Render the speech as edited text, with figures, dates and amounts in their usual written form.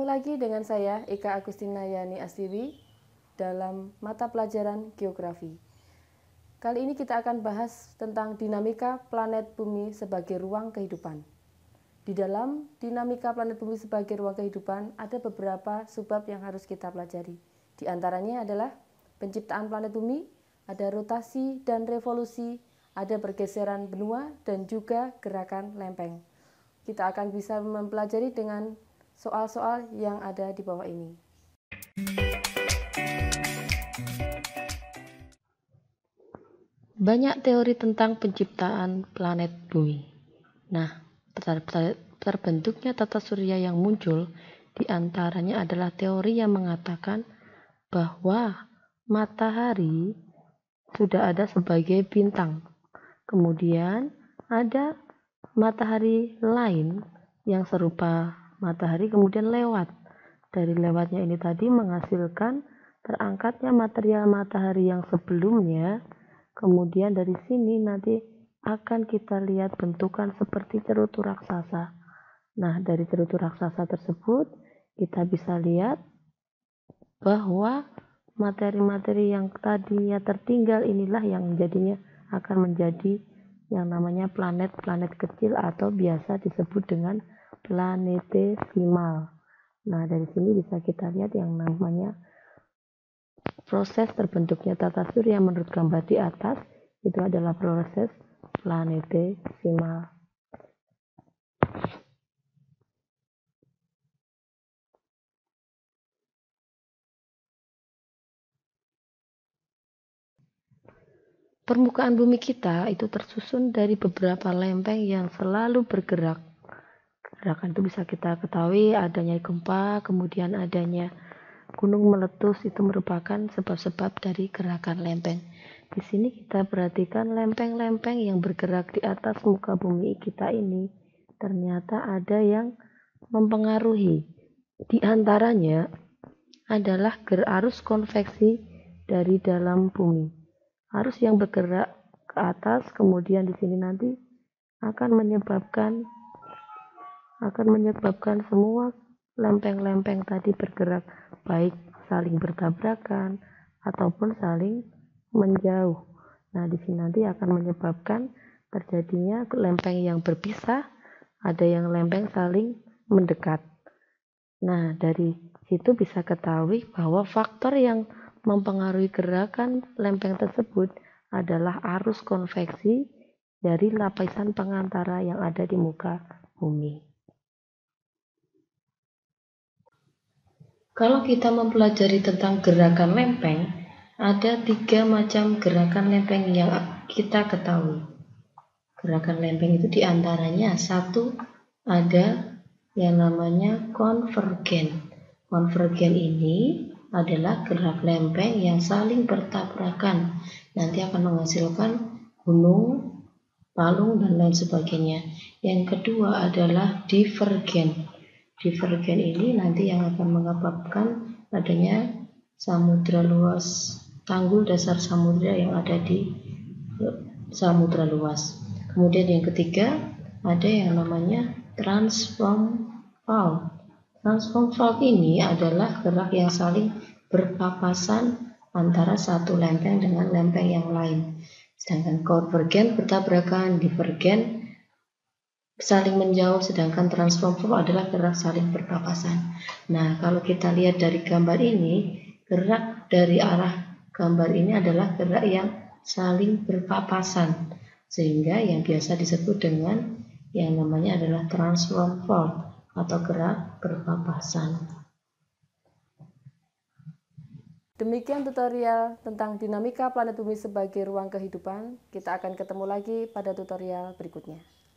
lagi dengan saya, Eka Agustina Yani Astiwi, dalam mata pelajaran Geografi. Kali ini kita akan bahas tentang dinamika planet bumi sebagai ruang kehidupan. Di dalam dinamika planet bumi sebagai ruang kehidupan, ada beberapa subbab yang harus kita pelajari. Di antaranya adalah penciptaan planet bumi, ada rotasi dan revolusi, ada pergeseran benua, dan juga gerakan lempeng. Kita akan bisa mempelajari dengan soal-soal yang ada di bawah ini. Banyak teori tentang penciptaan planet bumi. Nah, terbentuknya tata surya yang muncul diantaranya adalah teori yang mengatakan bahwa matahari sudah ada sebagai bintang. Kemudian ada matahari lain yang serupa matahari kemudian lewat. Dari lewatnya ini tadi menghasilkan terangkatnya material matahari yang sebelumnya. Kemudian dari sini nanti akan kita lihat bentukan seperti cerutu raksasa. Nah, dari cerutu raksasa tersebut kita bisa lihat bahwa materi-materi yang tadinya tertinggal inilah yang jadinya akan menjadi yang namanya planet-planet kecil atau biasa disebut dengan planetesimal. Nah, dari sini bisa kita lihat yang namanya proses terbentuknya tata surya menurut gambar di atas itu adalah proses planetesimal. Permukaan bumi kita itu tersusun dari beberapa lempeng yang selalu bergerak. Gerakan itu bisa kita ketahui adanya gempa, kemudian adanya gunung meletus, itu merupakan sebab-sebab dari gerakan lempeng. Di sini kita perhatikan lempeng-lempeng yang bergerak di atas muka bumi kita ini ternyata ada yang mempengaruhi. Di antaranya adalah arus konveksi dari dalam bumi. Arus yang bergerak ke atas, kemudian di sini nanti akan menyebabkan semua lempeng-lempeng tadi bergerak, baik saling bertabrakan ataupun saling menjauh. Nah, di sini nanti akan menyebabkan terjadinya lempeng yang berpisah, ada yang lempeng saling mendekat. Nah, dari situ bisa ketahui bahwa faktor yang mempengaruhi gerakan lempeng tersebut adalah arus konveksi dari lapisan pengantara yang ada di muka bumi. Kalau kita mempelajari tentang gerakan lempeng, ada 3 macam gerakan lempeng yang kita ketahui. Gerakan lempeng itu diantaranya satu ada yang namanya konvergen. Konvergen ini adalah gerak lempeng yang saling bertabrakan. Nanti akan menghasilkan gunung, palung, dan lain sebagainya. Yang kedua adalah divergen. Divergen ini nanti yang akan menyebabkan adanya samudra luas, tanggul dasar samudra yang ada di samudra luas. Kemudian yang ketiga ada yang namanya transform fault. Transform fault ini adalah gerak yang saling berpapasan antara satu lempeng dengan lempeng yang lain. Sedangkan konvergen bertabrakan, divergen saling menjauh, sedangkan transform fault adalah gerak saling berpapasan. Nah, kalau kita lihat dari gambar ini, gerak dari arah gambar ini adalah gerak yang saling berpapasan, sehingga yang biasa disebut dengan yang namanya adalah transform fault atau gerak berpapasan. Demikian tutorial tentang dinamika planet bumi sebagai ruang kehidupan. Kita akan ketemu lagi pada tutorial berikutnya.